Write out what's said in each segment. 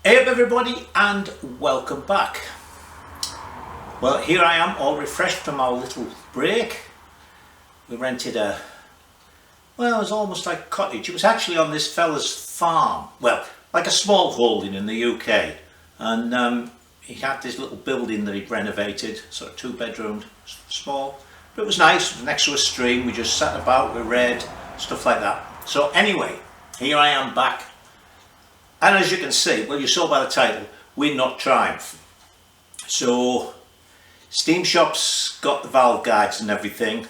Hey up everybody and welcome back. Well, here I am all refreshed from our little break. We rented it was almost like a cottage. It was actually on this fella's farm, well, like a small holding in the UK, and he had this little building that he'd renovated, sort of 2-bedroomed, small, but it was nice. It was next to a stream. We just sat about, we read, stuff like that. So anyway, here I am back. And as you can see, well, you saw by the title, we're not Triumph. So Steam Shop's got the valve guides and everything.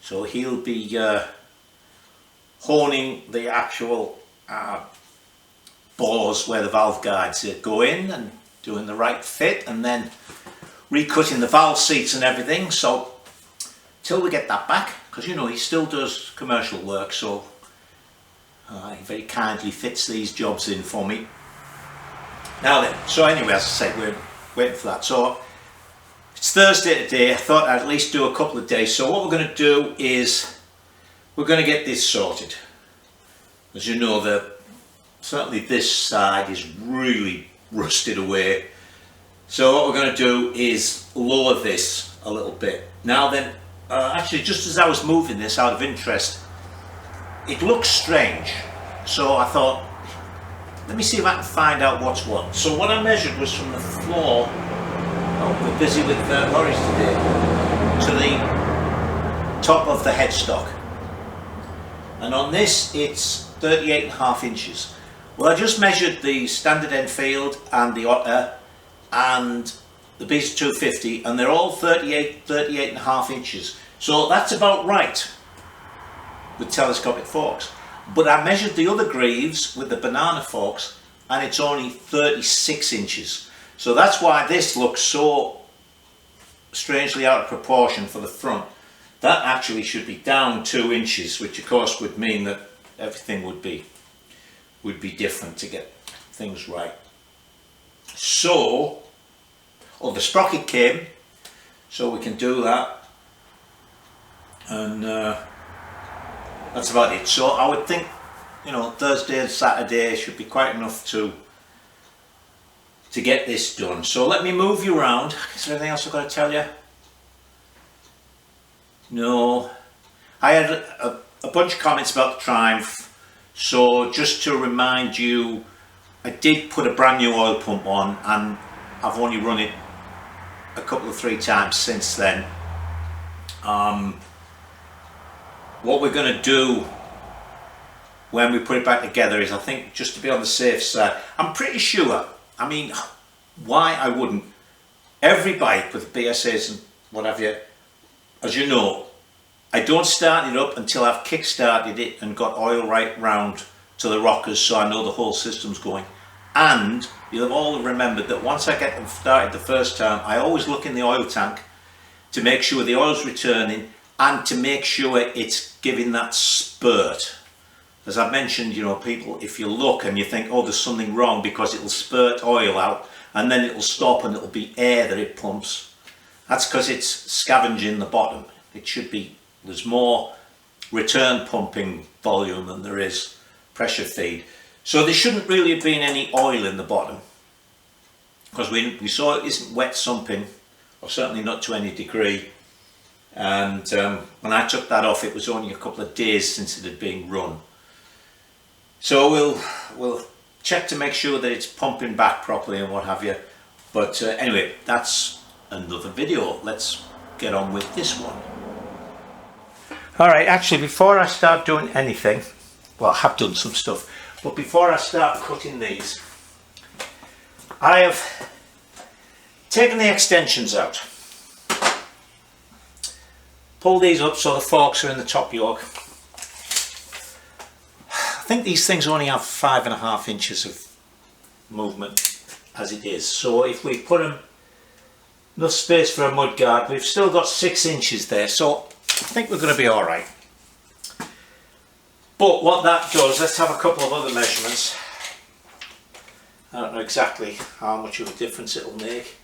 So he'll be honing the actual bores where the valve guides go in and doing the right fit, and then recutting the valve seats and everything. So till we get that back, because you know he still does commercial work, so he very kindly fits these jobs in for me. Now then, so anyway, as I said, we're waiting for that. So it's Thursday today. I thought I'd at least do a couple of days. So what we're going to do is we're going to get this sorted. As you know, certainly this side is really rusted away. So what we're going to do is lower this a little bit. Now then, actually just as I was moving this out of interest, it looks strange, so I thought, let me see if I can find out what's what. So what I measured was from the floor, we're busy with lorries today, to the top of the headstock. And on this it's 38.5 inches. Well, I just measured the standard Enfield and the Otter and the BSA 250, and they're all 38.5 inches. So that's about right with telescopic forks. But I measured the other greaves with the banana forks and it's only 36 inches. So that's why this looks so strangely out of proportion for the front. That actually should be down 2 inches, which of course would mean that everything would be different to get things right. So, the sprocket came, so we can do that, and that's about it. So I would think, you know, Thursday and Saturday should be quite enough to get this done. So let me move you around. Is there anything else I've got to tell you? No. I had a bunch of comments about the Triumph. So just to remind you, I did put a brand new oil pump on and I've only run it a couple of 3 times since then. What we're going to do when we put it back together is, I think, just to be on the safe side, I'm pretty sure, I mean, why I wouldn't, every bike with BSAs and what have you, as you know, I don't start it up until I've kick-started it and got oil right round to the rockers, so I know the whole system's going. And you'll have all remembered that once I get them started the first time, I always look in the oil tank to make sure the oil's returning and to make sure it's giving that spurt. As I've mentioned, you know, people, if you look and you think, oh, there's something wrong, because it'll spurt oil out and then it'll stop and it'll be air that it pumps. That's because it's scavenging the bottom. It should be, there's more return pumping volume than there is pressure feed. So there shouldn't really have been any oil in the bottom, because we saw it isn't wet sumping, or certainly not to any degree. And when I took that off, it was only a couple of days since it had been run. So we'll check to make sure that it's pumping back properly and what have you. But anyway, that's another video. Let's get on with this one. Alright, actually before I start doing anything, well, I have done some stuff, but before I start cutting these, I have taken the extensions out. Pull these up so the forks are in the top yoke. I think these things only have 5.5 inches of movement as it is. So if we put them enough space for a mudguard, we've still got 6 inches there. So I think we're going to be all right. But what that does, let's have a couple of other measurements. I don't know exactly how much of a difference it'll make.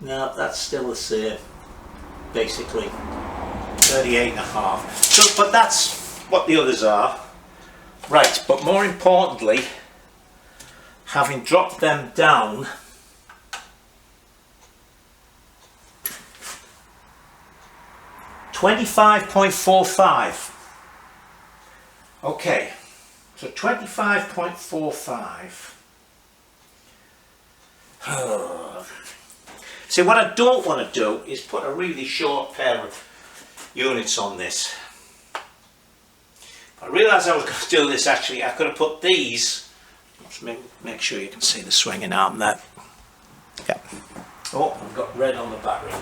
No, that's still the same, basically 38.5. So, but that's what the others are. Right, but more importantly, having dropped them down, $25.45. Okay, so 25.45. See, what I don't want to do is put a really short pair of units on this. I realised I was going to do this actually. I could have put these. Let's make sure you can see the swinging arm there. Yeah. Oh, I've got red on the battery.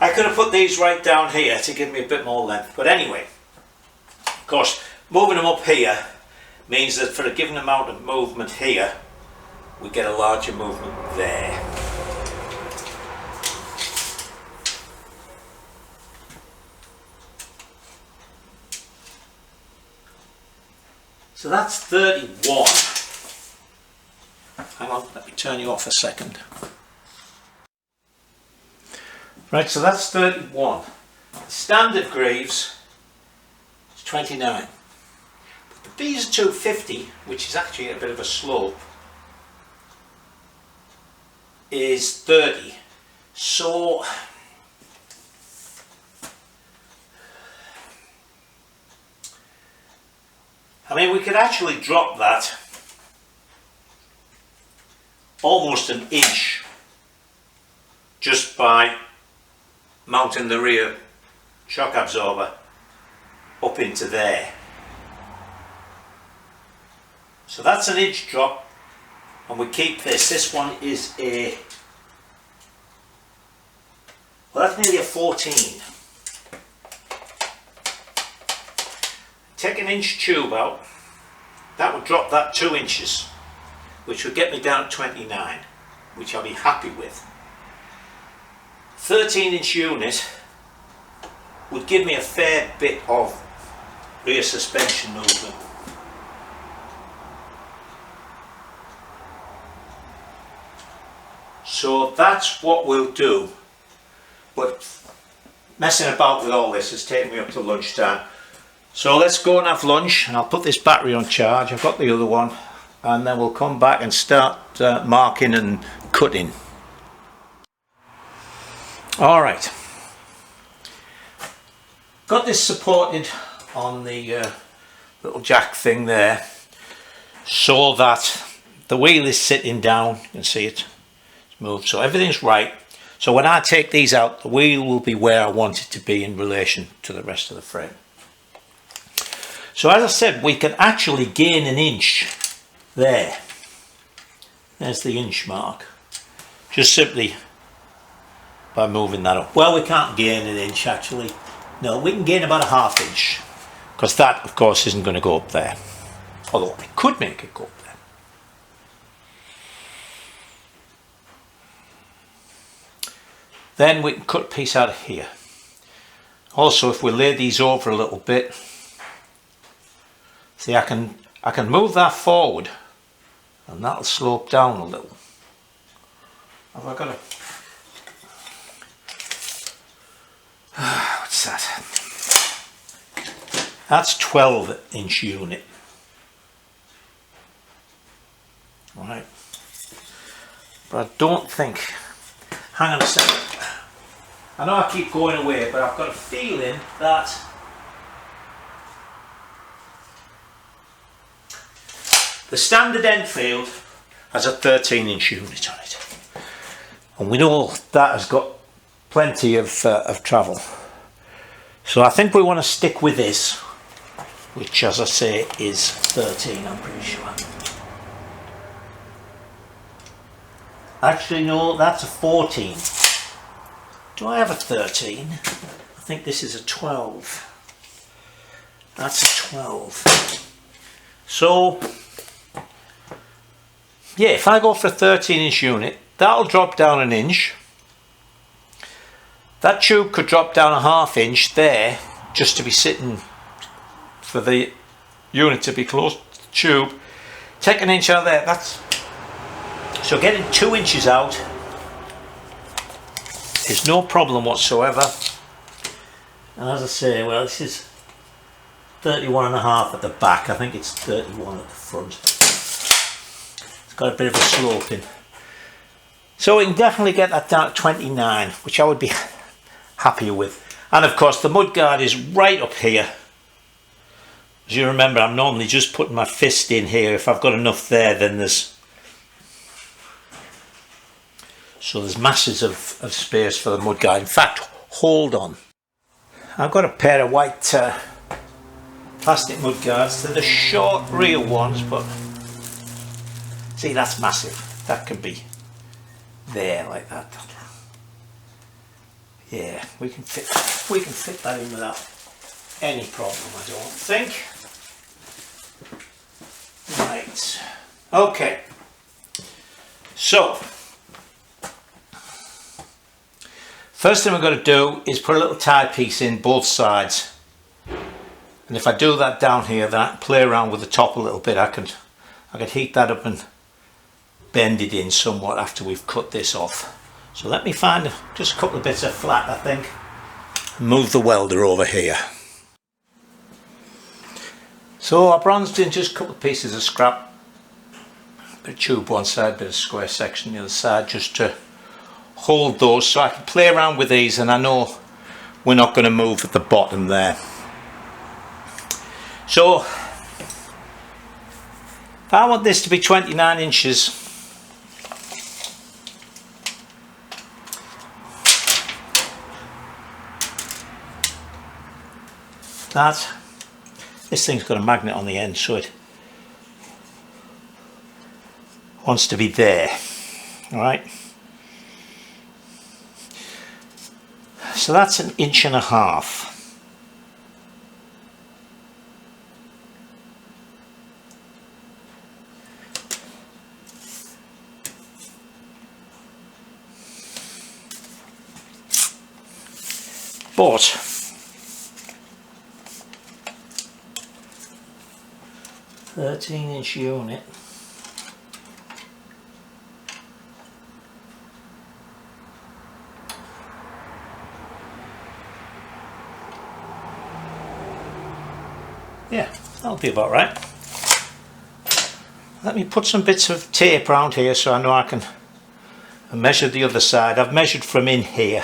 I could have put these right down here to give me a bit more length. But anyway, of course, moving them up here means that for a given amount of movement here, we get a larger movement there. So that's 31. Hang on, let me turn you off a second. Right, so that's 31. The standard greaves is 29. But the B's 250, which is actually a bit of a slope, is 30. So I mean, we could actually drop that almost an inch just by mounting the rear shock absorber up into there. So that's an inch drop, and we keep this. This one is a, well, that's nearly a 14. Take an inch tube out, that would drop that 2 inches, which would get me down to 29, which I'll be happy with. 13-inch unit would give me a fair bit of rear suspension movement. So that's what we'll do, but messing about with all this has taken me up to lunchtime. So let's go and have lunch, and I'll put this battery on charge. I've got the other one, and then we'll come back and start marking and cutting. Alright, got this supported on the little jack thing there, so that the wheel is sitting down. You can see it, it's moved, so everything's right. So when I take these out, the wheel will be where I want it to be in relation to the rest of the frame. So as I said, we can actually gain an inch there. There's the inch mark. Just simply by moving that up. Well, we can't gain an inch actually. No, we can gain about a half inch, because that of course isn't going to go up there. Although I could make it go up there. Then we can cut a piece out of here. Also, if we lay these over a little bit, see, I can move that forward, and that'll slope down a little. Have I got a... what's that? That's 12-inch unit. Right. But I don't think... Hang on a second. I know I keep going away, but I've got a feeling that the standard Enfield has a 13-inch unit on it, and we know that has got plenty of travel. So I think we want to stick with this, which, as I say, is 13, I'm pretty sure. Actually, no, that's a 14. Do I have a 13? I think this is a 12. That's a 12. So, yeah, if I go for a 13-inch unit, that'll drop down an inch. That tube could drop down a half inch there, just to be sitting for the unit to be close to the tube. Take an inch out of there. That's so getting 2 inches out is no problem whatsoever. And as I say, well, this is 31.5 at the back. I think it's 31 at the front. It's got a bit of a sloping. So we can definitely get that down to 29, which I would be happier with. And of course the mudguard is right up here. As you remember, I'm normally just putting my fist in here. If I've got enough there, then there's masses of space for the mudguard. In fact, hold on. I've got a pair of white plastic mudguards. They're the short real ones, but see, that's massive. That can be there like that. Yeah, we can fit that in without any problem, I don't think. Right. Okay. So first thing we're going to do is put a little tie piece in both sides. And if I do that down here, then I can play around with the top a little bit. I could heat that up and bend it in somewhat after we've cut this off. So let me find just a couple of bits of flat, I think. Move the welder over here. So I bronzed in just a couple of pieces of scrap. Bit of tube one side, bit of square section the other side, just to hold those so I can play around with these, and I know we're not going to move at the bottom there. So if I want this to be 29 inches, this thing's got a magnet on the end, so it wants to be there. Alright, so that's 1.5 inches. But (13-inch unit) yeah, that'll be about right. Let me put some bits of tape around here so I know I can measure the other side. I've measured from in here.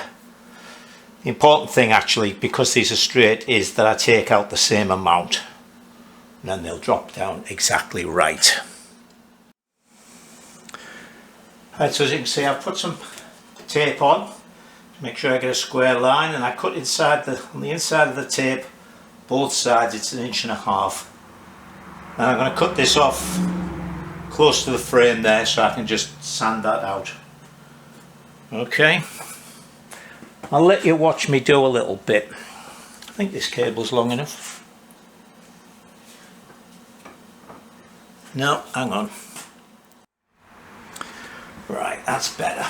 The important thing actually, because these are straight, is that I take out the same amount, and then they'll drop down exactly right. Right, so as you can see, I've put some tape on to make sure I get a square line, and I cut on the inside of the tape, both sides, it's 1.5 inches. And I'm going to cut this off close to the frame there so I can just sand that out. Okay, I'll let you watch me do a little bit. I think this cable's long enough. No, hang on. Right, that's better.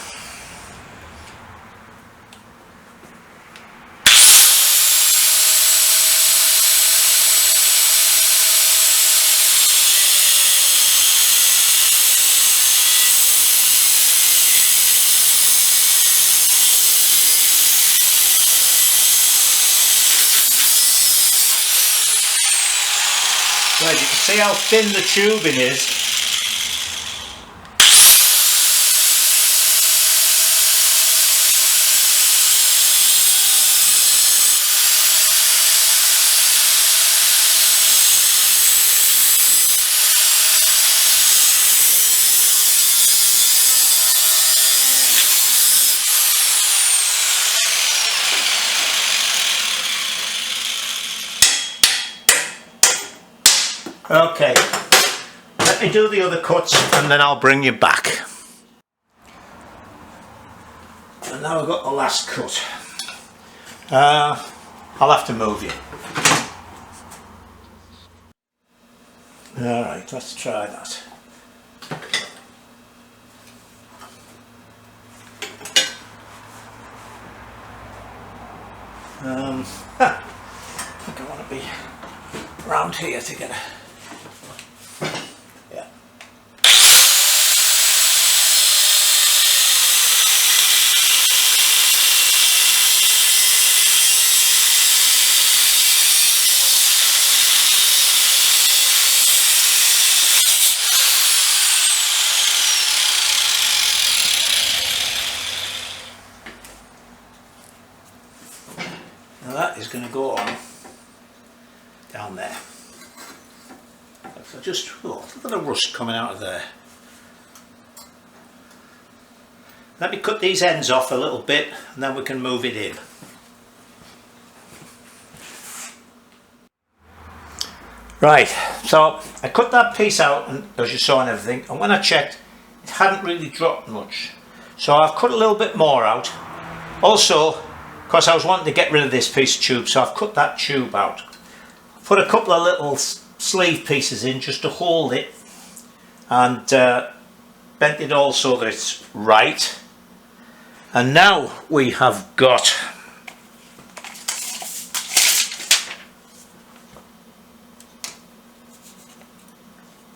Right, you can see how thin the tubing is. Okay, let me do the other cuts and then I'll bring you back. And now I've got the last cut. I'll have to move you. Alright, let's try that. I think I want to be around here to get a... yeah. is going to go on down there. So just, oh, look at the rust coming out of there. Let me cut these ends off a little bit and then we can move it in. Right, so I cut that piece out, and as you saw and everything, and when I checked, it hadn't really dropped much. So I've cut a little bit more out. Also, because I was wanting to get rid of this piece of tube, so I've cut that tube out. Put a couple of little sleeve pieces in just to hold it, and bent it all so that it's right. And now we have got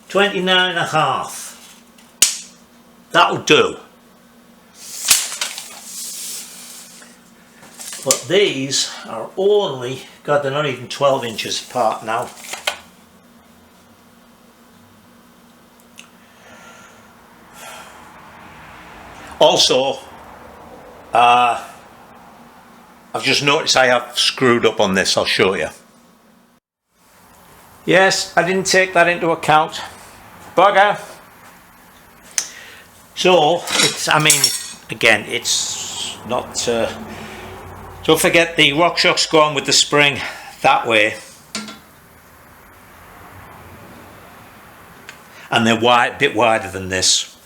29.5. That'll do. But these are only, God, they're not even 12 inches apart now. Also, I've just noticed I have screwed up on this. I'll show you. Yes, I didn't take that into account. Bugger. So, it's, I mean, again, it's not, don't forget the RockShox go on with the spring that way. And they're wide, bit wider than this.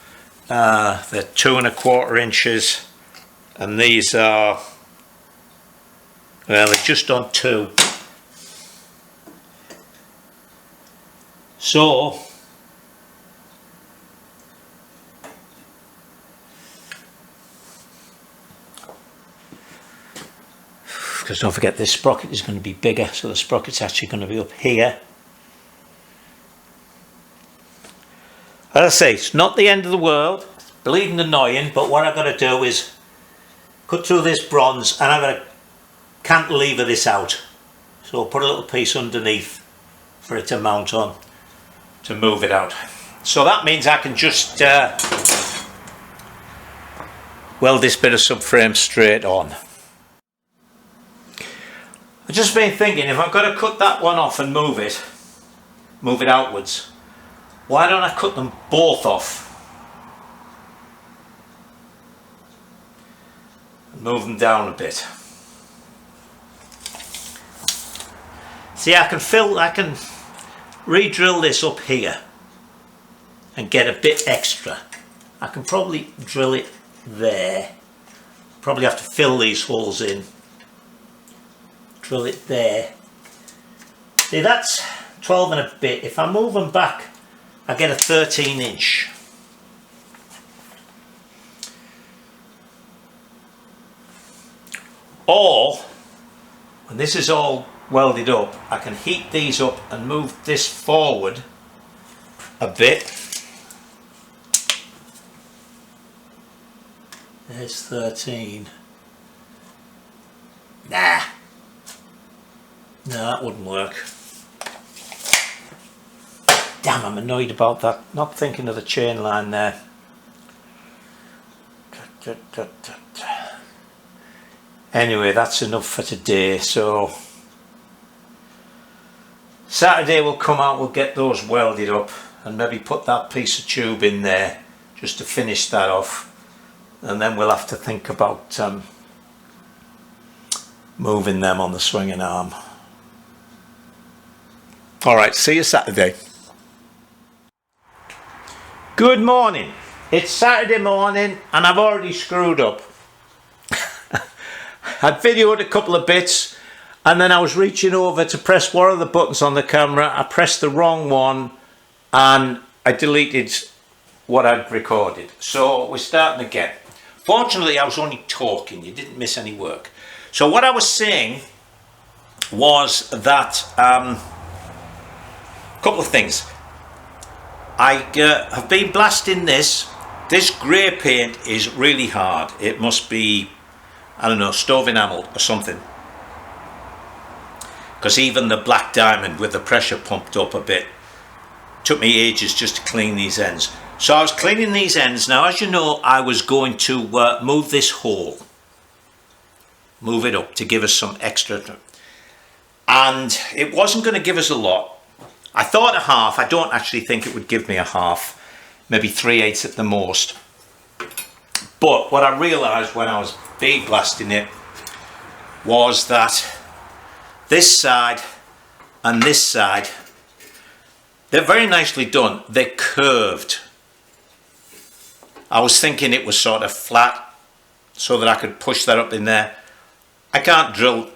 They're 2¼ inches. And these are, well, they're just on 2. So, because don't forget this sprocket is going to be bigger, so the sprocket's actually going to be up here. As I say, it's not the end of the world, it's bleeding annoying, but what I've got to do is cut through this bronze and I've got to cantilever this out. So I'll put a little piece underneath for it to mount on to move it out. So that means I can just weld this bit of subframe straight on. I've just been thinking, if I've got to cut that one off and move it outwards, why don't I cut them both off and move them down a bit? See, I can re-drill this up here and get a bit extra. I can probably drill it there. Probably have to fill these holes in. Drill it there. See, that's 12 and a bit. If I move them back, I get a 13 inch. Or, when this is all welded up, I can heat these up and move this forward a bit. There's 13. Nah. No, that wouldn't work. Damn, I'm annoyed about that. Not thinking of the chain line there. Anyway, that's enough for today. So Saturday we'll come out, we'll get those welded up and maybe put that piece of tube in there just to finish that off. And then we'll have to think about moving them on the swinging arm. Alright, see you Saturday. Good morning. It's Saturday morning and I've already screwed up. I'd videoed a couple of bits and then I was reaching over to press one of the buttons on the camera. I pressed the wrong one and I deleted what I'd recorded. So we're starting again. Fortunately, I was only talking. You didn't miss any work. So what I was saying was that couple of things. I have been blasting this. This grey paint is really hard. It must be, I don't know, stove enamelled or something. Because even the black diamond with the pressure pumped up a bit took me ages just to clean these ends. So I was cleaning these ends. Now, as you know, I was going to move this hole. Move it up to give us some extra. and it wasn't going to give us a lot. I thought a half. I don't actually think it would give me a half, maybe 3/8 at the most. But what I realised when I was bead blasting it was that this side and this side, they're very nicely done. They're curved. I was thinking it was sort of flat so that I could push that up in there. I can't drill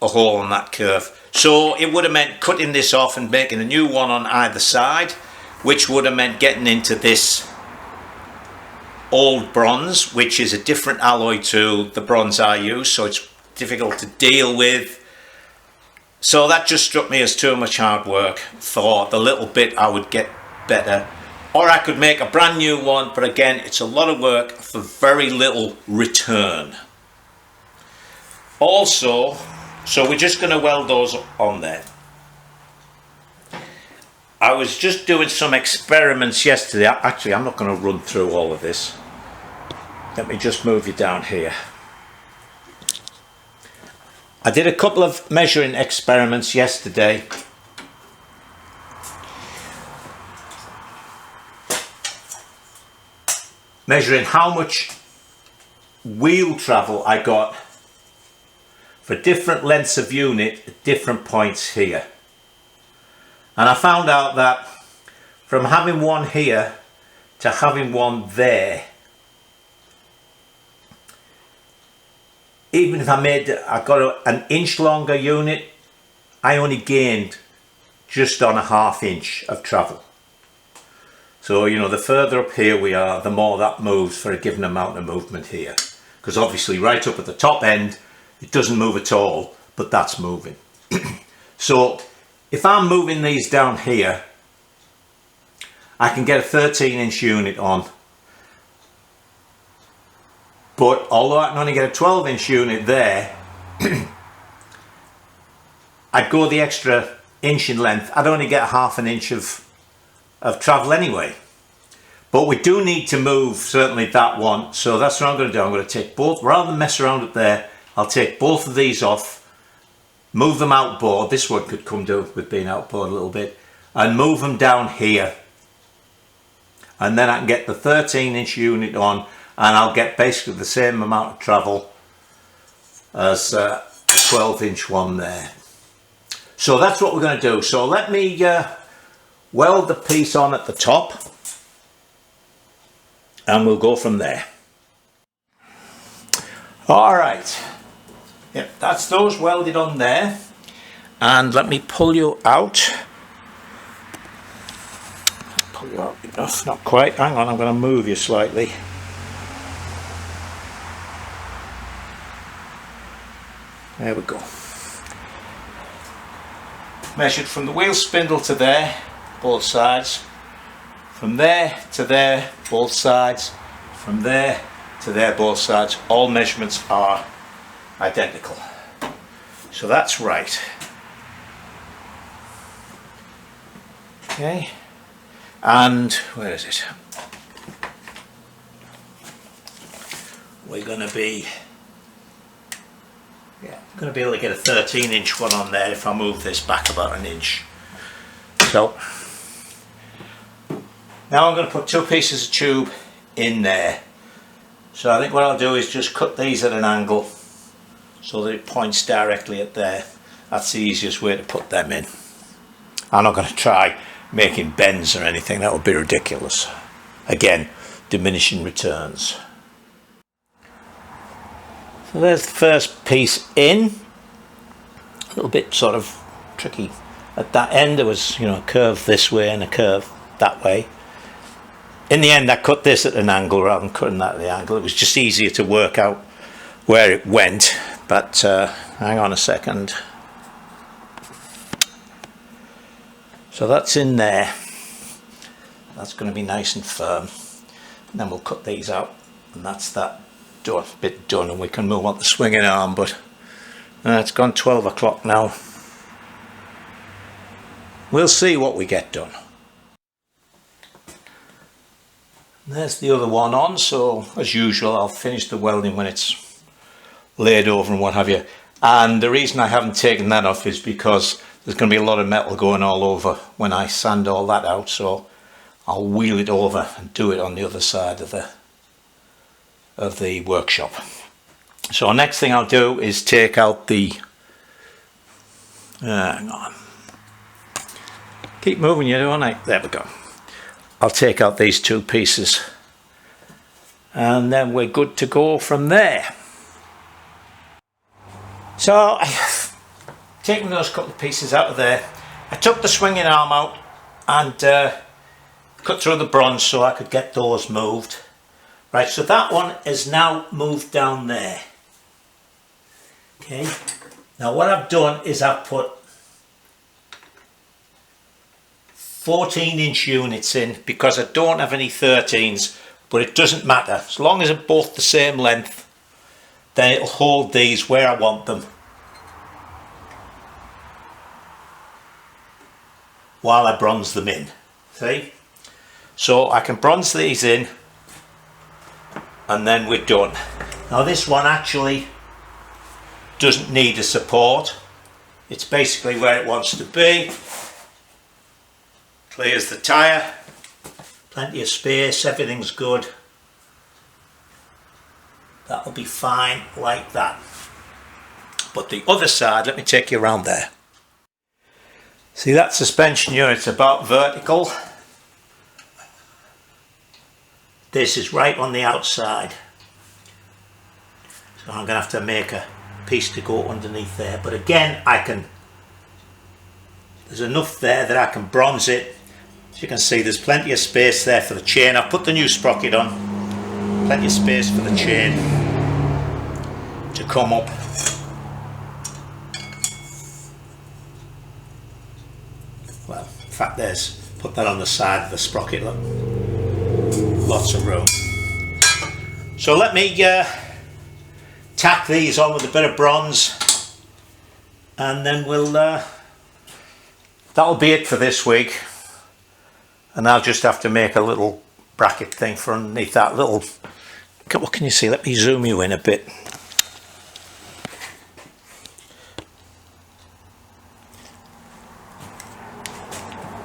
a hole in that curve. So it would have meant cutting this off and making a new one on either side, which would have meant getting into this old bronze, which is a different alloy to the bronze I use, so it's difficult to deal with. So that just struck me as too much hard work for the little bit I would get better. Or I could make a brand new one, but again, it's a lot of work for very little return. Also, so we're just going to weld those on there. I was just doing some experiments yesterday. Actually, I'm not going to run through all of this. Let me just move you down here. I did a couple of measuring experiments yesterday. Measuring how much wheel travel I got for different lengths of unit at different points here. And I found out that from having one here to having one there, even if I got an inch longer unit, I only gained just on a ½ inch of travel. So, you know, the further up here we are, the more that moves for a given amount of movement here. Because obviously right up at the top end, it doesn't move at all, but that's moving. So if I'm moving these down here, I can get a 13-inch unit on. But although I can only get a 12-inch unit there, I'd go the extra inch in length. I'd only get ½ an inch of travel anyway. But we do need to move certainly that one, so that's what I'm going to do. I'm going to take both, rather than mess around up there, I'll take both of these off, move them outboard. This one could come down with being outboard a little bit, and move them down here. And then I can get the 13-inch unit on, and I'll get basically the same amount of travel as a 12-inch one there. So that's what we're going to do. So let me weld the piece on at the top, and we'll go from there. All right. Yep, that's those welded on there. And let me pull you out. Pull you out enough, not quite. Hang on, I'm going to move you slightly. There we go. Measured from the wheel spindle to there, both sides. From there to there, both sides. From there to there, both sides. All measurements are identical. So that's right. Okay. And where is it? We're going to be able to get a 13-inch one on there if I move this back about an inch. So now I'm going to put 2 pieces of tube in there. So I think what I'll do is just cut these at an angle so that it points directly at there. That's the easiest way to put them in. I'm not going to try making bends or anything, that would be ridiculous. Again, diminishing returns. So there's the first piece in. A little bit sort of tricky at that end. There was, you know, a curve this way and a curve that way. In the end I cut this at an angle rather than cutting that at the angle. It was just easier to work out where it went. But hang on a second. So that's in there. That's going to be nice and firm. And then we'll cut these out, and that's that bit done, and we can move on to the swinging arm. But it's gone 12 o'clock now. We'll see what we get done. And there's the other one on, so as usual I'll finish the welding when it's laid over and what have you. And the reason I haven't taken that off is because there's going to be a lot of metal going all over when I sand all that out, so I'll wheel it over and do it on the other side of the workshop. So next thing I'll do is take out the hang on, keep moving you, don't I? There we go. I'll take out these two pieces and then we're good to go from there. So I've taken those couple of pieces out of there. I took the swinging arm out and cut through the bronze so I could get those moved. Right, so that one is now moved down there. Okay, now what I've done is I've put 14-inch units in because I don't have any 13s, but it doesn't matter. As long as they're both the same length, then it'll hold these where I want them while I bronze them in. See? So I can bronze these in and then we're done. Now this one actually doesn't need a support. It's basically where it wants to be. Clears the tyre, plenty of space, everything's good. That'll be fine like that. But the other side, let me take you around there. See, that suspension unit's about vertical. This is right on the outside. So I'm going to have to make a piece to go underneath there. But again, there's enough there that I can bronze it. As you can see, there's plenty of space there for the chain. I've put the new sprocket on. Plenty of space for the chain to come up. Well, in fact, put that on the side of the sprocket. Look. Lots of room. So let me tack these on with a bit of bronze, and then that'll be it for this week. And I'll just have to make a little bracket thing for underneath that little. What can you see? Let me zoom you in a bit.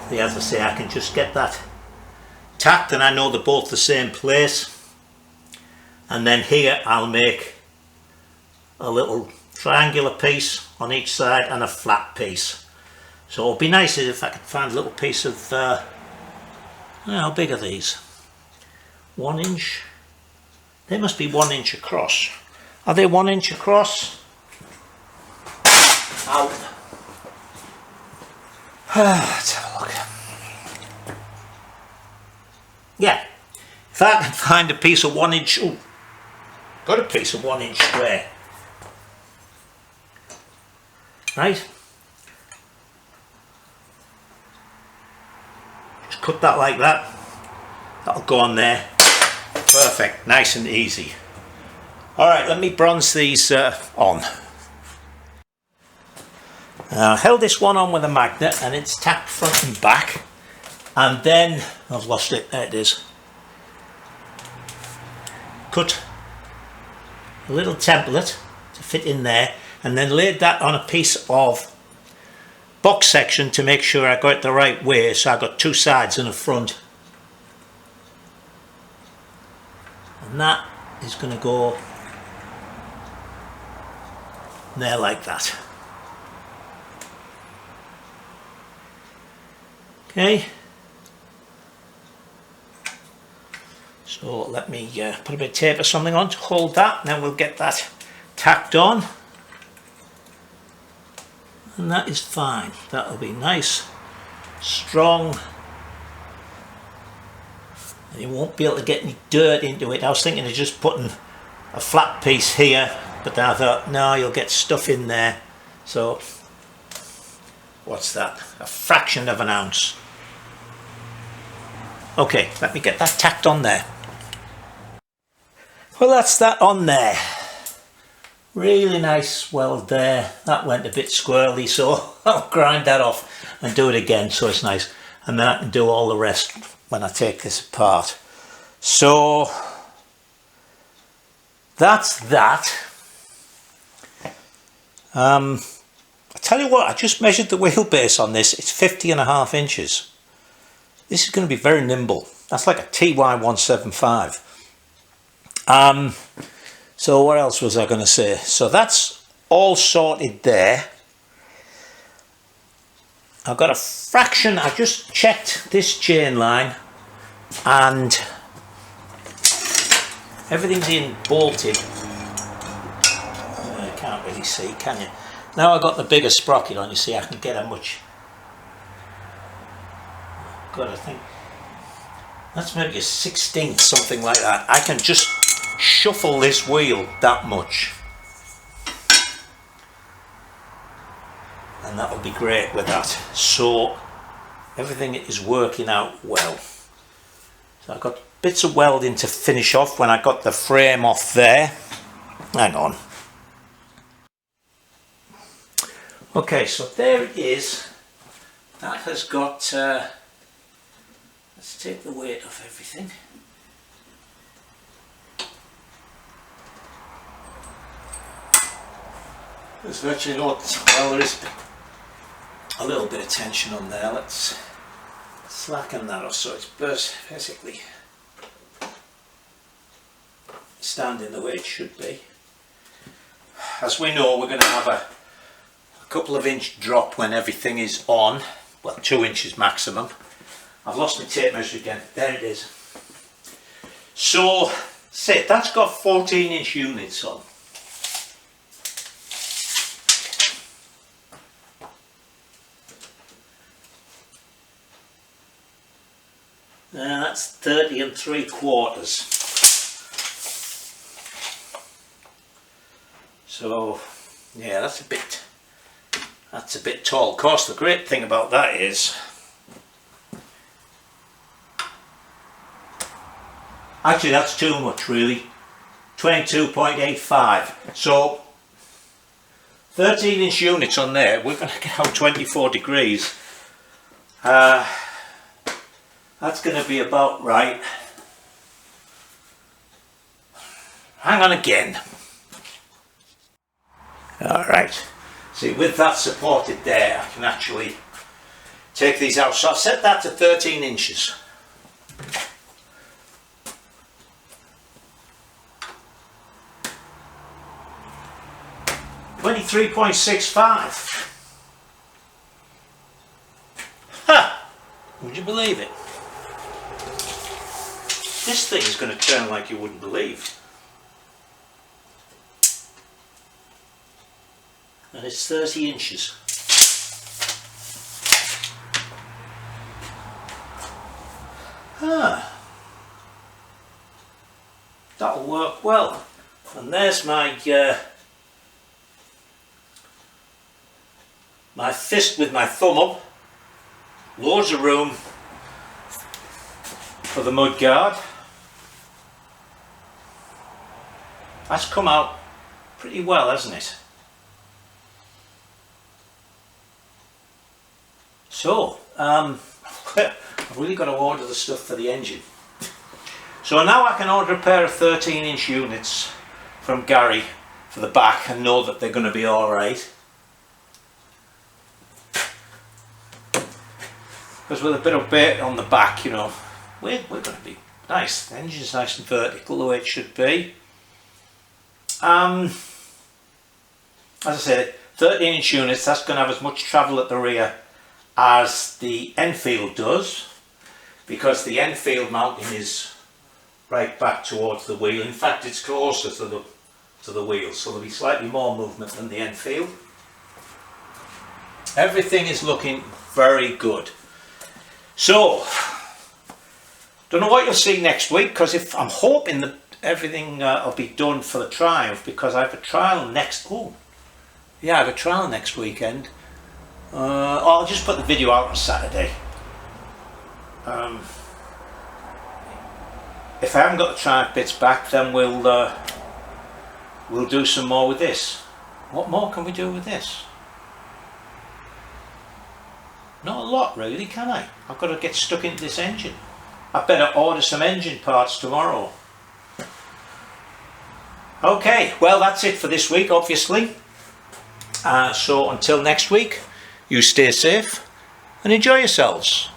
See, as I say, I can just get that tacked and I know they're both the same place. And then here I'll make a little triangular piece on each side and a flat piece. So it'll be nice if I could find a little piece of how big are these? 1 inch? They must be 1 inch across. Are they 1 inch across? Out. Let's have a look. Yeah, if I can find a piece of 1 inch, oh, got a piece of 1 inch square. Right? Just cut that like that. That'll go on there. Perfect, nice and easy. Alright, let me bronze these on. I held this one on with a magnet and it's tacked front and back. And then, I've lost it, there it is. Cut a little template to fit in there and then laid that on a piece of box section to make sure I got it the right way. So I got two sides and a front. And that is going to go there like that. Okay. So let me put a bit of tape or something on to hold that, and then we'll get that tacked on. And that is fine. That'll be nice, strong, and you won't be able to get any dirt into it. I was thinking of just putting a flat piece here, but then I thought, no, you'll get stuff in there. So, what's that? A fraction of an ounce. Okay, let me get that tacked on there. Well, that's that on there. Really nice weld there. That went a bit squirrely, so I'll grind that off and do it again so it's nice. And then I can do all the rest when I take this apart. So that's that. I tell you what, I just measured the wheelbase on this. It's 50.5 inches. This is going to be very nimble. That's like a TY175. So what else was I going to say? So that's all sorted there. I've got a fraction. I just checked this chain line and everything's in bolted. You can't really see, can you? Now I've got the bigger sprocket on, you see I can get a much. God, I think that's maybe a 16th, something like that. I can just shuffle this wheel that much. And that will be great with that. So everything is working out well. So I've got bits of welding to finish off when I got the frame off there. Hang on. Okay, so there it is. That has got, let's take the weight off everything. There's virtually no, well, there is a little bit of tension on there. Let's slacken that off so it's basically standing the way it should be. As we know, we're going to have a couple of inch drop when everything is on, well 2 inches maximum. I've lost my tape measure again, there it is. So that's got 14-inch units on. That's 30 3/4. So yeah, that's a bit tall. Of course, the great thing about that is actually that's too much really. 22.85. So 13-inch units on there. We're going to get out 24 degrees. That's going to be about right. Hang on again. Alright, see, with that supported there, I can actually take these out. So I'll set that to 13 inches. $23.65. Ha! Would you believe it? This thing is going to turn like you wouldn't believe. And it's 30 inches. That'll work well. And there's my my fist with my thumb up. Loads of room for the mud guard. That's come out pretty well, hasn't it? So, I've really got to order the stuff for the engine. So now I can order a pair of 13-inch units from Gary for the back and know that they're going to be alright. Because with a bit of bait on the back, you know, we're going to be nice. The engine's nice and vertical the way it should be. As I said, 13-inch units, that's going to have as much travel at the rear as the Enfield does, because the Enfield mounting is right back towards the wheel. In fact, it's closer to the wheel, so there'll be slightly more movement than the Enfield. Everything is looking very good. So, don't know what you'll see next week, because I'm hoping that everything will be done for the Triumph, because I have a trial next. I have a trial next weekend. I'll just put the video out on Saturday. If I haven't got the Triumph bits back, then we'll do some more with this. What more can we do with this? Not a lot really, can I? I've got to get stuck into this engine. I better order some engine parts tomorrow. Okay, well that's it for this week, obviously. So until next week, you stay safe and enjoy yourselves.